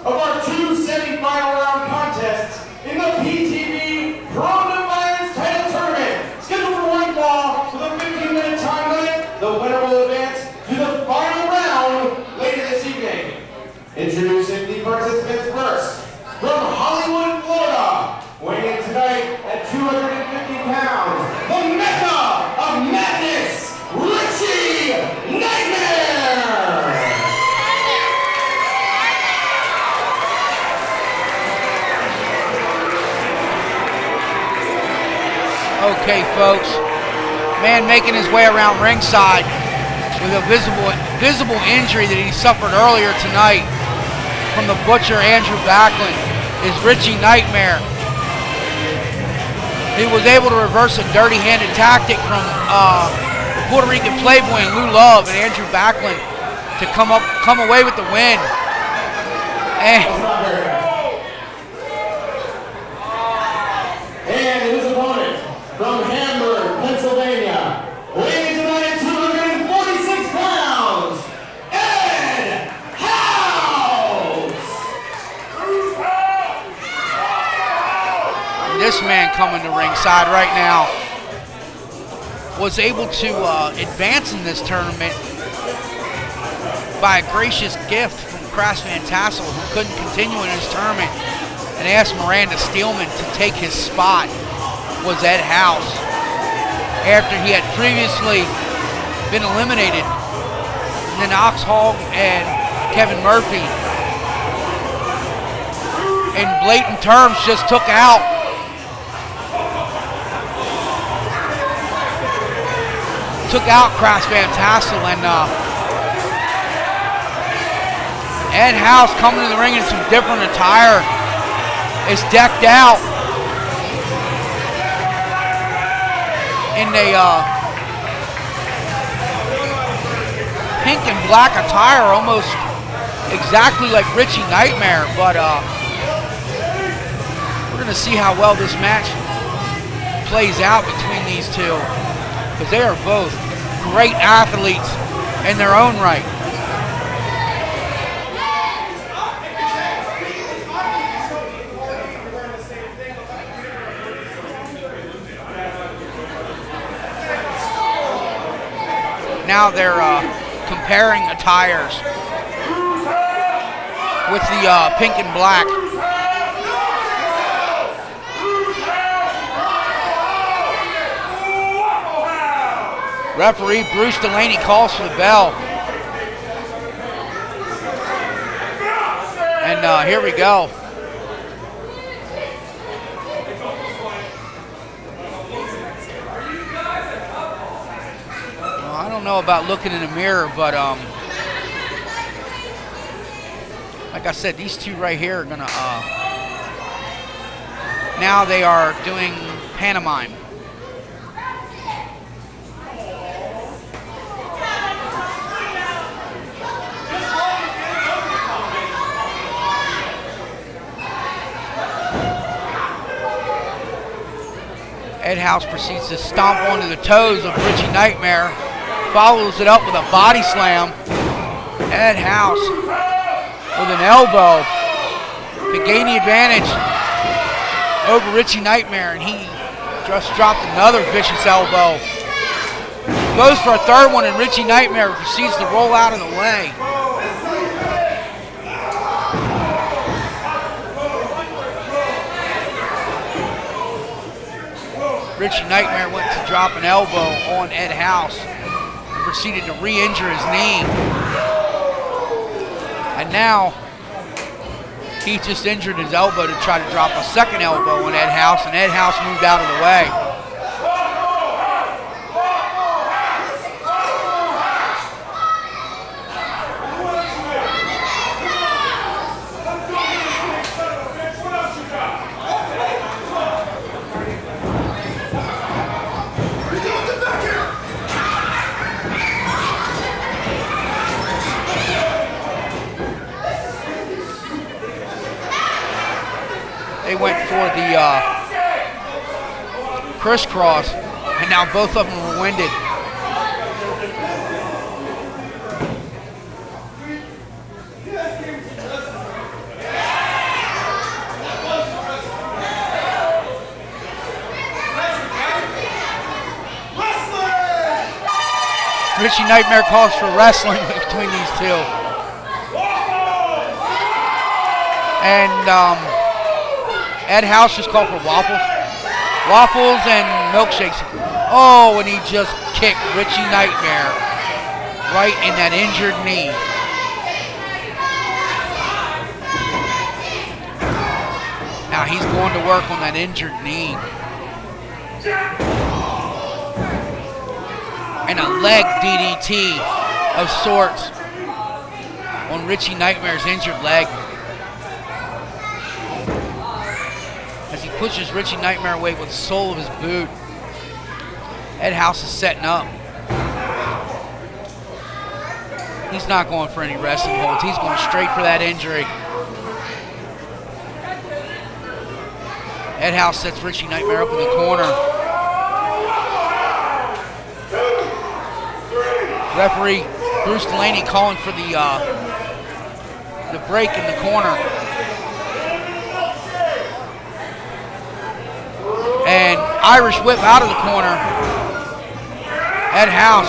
of our two semi-final round contests in the PTV Pro Defiance Title Tournament. Scheduled for one fall with a 15-minute time limit, the winner will advance to the final round later this evening. Introducing the participants first, from Hollywood, Florida, weighing in tonight at 250 pounds, the Mecca of Madness, Richie Nightmare! Okay, folks, man making his way around ringside with a visible injury that he suffered earlier tonight from the Butcher Andrew Backlund is Richie Nightmare. He was able to reverse a dirty-handed tactic from Puerto Rican Playboy and Lou Love and Andrew Backlund to come away with the win. And his opponent from Hamburg, Pennsylvania, weighing tonight at 246 pounds, Ed House! This man coming to ringside right now was able to advance in this tournament by a gracious gift from Crash Van Tassel, who couldn't continue in his tournament and asked Miranda Steelman to take his spot, was Ed House, after he had previously been eliminated. And then Oxhog and Kevin Murphy in blatant terms just took out Crash Van Tassel, and Ed House coming to the ring in some different attire, is decked out in a pink and black attire, almost exactly like Richie Nightmare, but we're going to see how well this match plays out between these two, because they are both great athletes in their own right. Now they're comparing attires with the pink and black. Referee Bruce Delaney calls for the bell. And here we go. I don't know about looking in the mirror, but like I said, these two right here are gonna now they are doing pantomime. Ed House proceeds to stomp onto the toes of Richie Nightmare, follows it up with a body slam. Ed House with an elbow to gain the advantage over Richie Nightmare, and he just dropped another vicious elbow. Goes for a third one, and Richie Nightmare proceeds to roll out of the way. Richie Nightmare went to drop an elbow on Ed House and proceeded to re-injure his knee. And now he just injured his elbow to try to drop a second elbow on Ed House, and Ed House moved out of the way. They went for the crisscross, and now both of them were winded. Richie Nightmare calls for wrestling between these two. And Ed House just called for waffles. Waffles and milkshakes. Oh, and he just kicked Richie Nightmare right in that injured knee. Now he's going to work on that injured knee. And a leg DDT of sorts on Richie Nightmare's injured leg. As he pushes Richie Nightmare away with the sole of his boot. Ed House is setting up. He's not going for any wrestling holds. He's going straight for that injury. Ed House sets Richie Nightmare up in the corner. Referee Bruce Delaney calling for the break in the corner. And Irish whip out of the corner. Ed House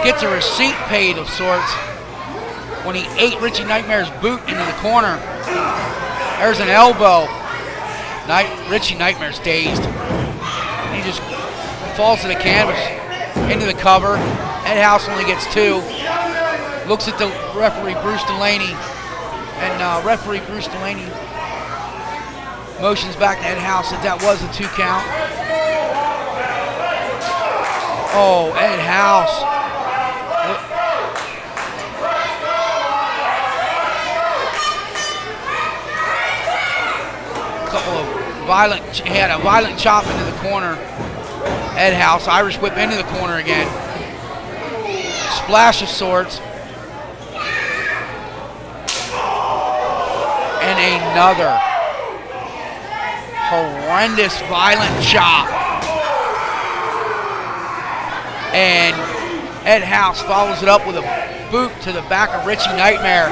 gets a receipt paid of sorts when he ate Richie Nightmare's boot into the corner. There's an elbow. Richie Nightmare's dazed. He just falls to the canvas, into the cover. Ed House only gets 2. Looks at the referee, Bruce Delaney. And referee Bruce Delaney motions back to Ed House that was a 2 count. Oh, Ed House. He had a violent chop into the corner. Ed House, Irish whip into the corner again. Splash of sorts. And another horrendous violent chop. And Ed House follows it up with a boot to the back of Richie Nightmare.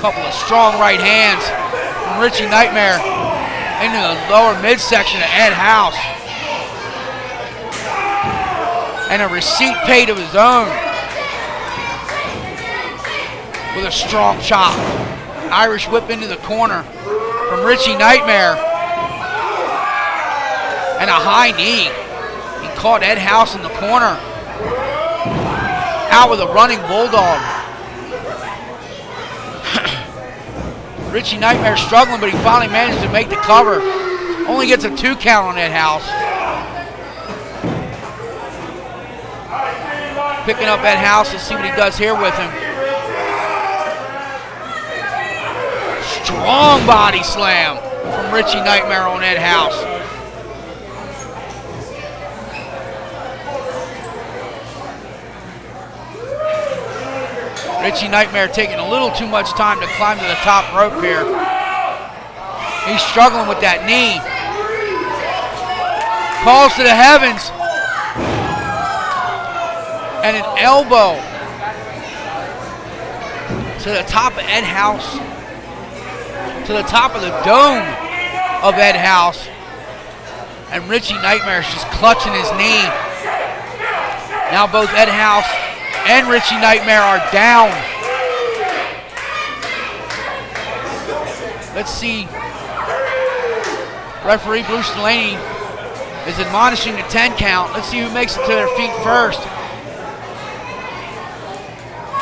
Couple of strong right hands from Richie Nightmare into the lower midsection of Ed House. And a receipt paid of his own with a strong chop. Irish whip into the corner from Richie Nightmare. And a high knee. He caught Ed House in the corner. Out with a running bulldog. Richie Nightmare struggling, but he finally managed to make the cover. Only gets a 2 count on Ed House. Picking up Ed House. Let's see what he does here with him. Strong body slam from Richie Nightmare on Ed House. Richie Nightmare taking a little too much time to climb to the top rope here. He's struggling with that knee. Calls to the heavens. And an elbow to the top of Ed House. To the top of the dome of Ed House. And Richie Nightmare is just clutching his knee. Now both Ed House and Richie Nightmare are down. Let's see. Referee Bruce Delaney is admonishing the 10 count. Let's see who makes it to their feet first.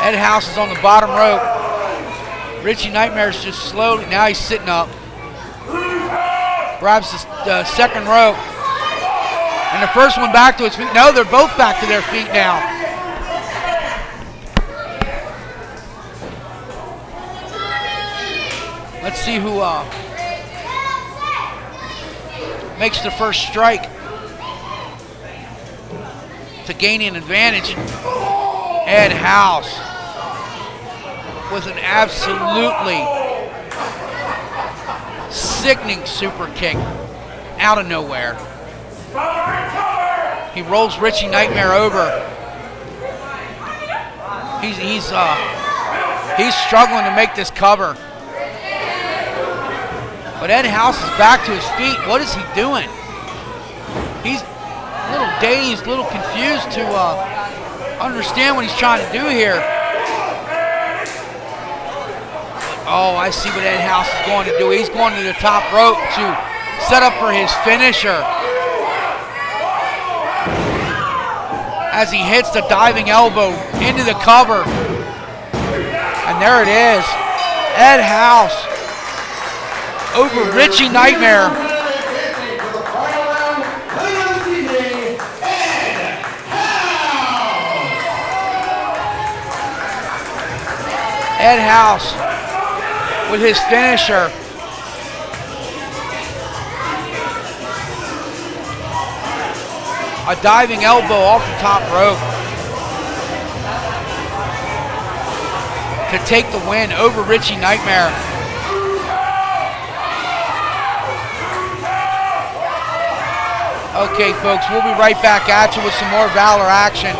Ed House is on the bottom rope. Richie Nightmare's just slowly, now he's sitting up. Grabs the second rope. And the first one back to his feet. No, they're both back to their feet now. Let's see who makes the first strike to gain an advantage. Ed House with an absolutely sickening super kick out of nowhere. He rolls Richie Nightmare over. He's struggling to make this cover. But Ed House is back to his feet. What is he doing? He's a little dazed, a little confused to understand what he's trying to do here. Oh, I see what Ed House is going to do. He's going to the top rope to set up for his finisher. As he hits the diving elbow into the cover. And there it is. Ed House over Richie Nightmare. Ed House with his finisher. A diving elbow off the top rope to take the win over Richie Nightmare. Okay, folks, we'll be right back at you with some more Valor action.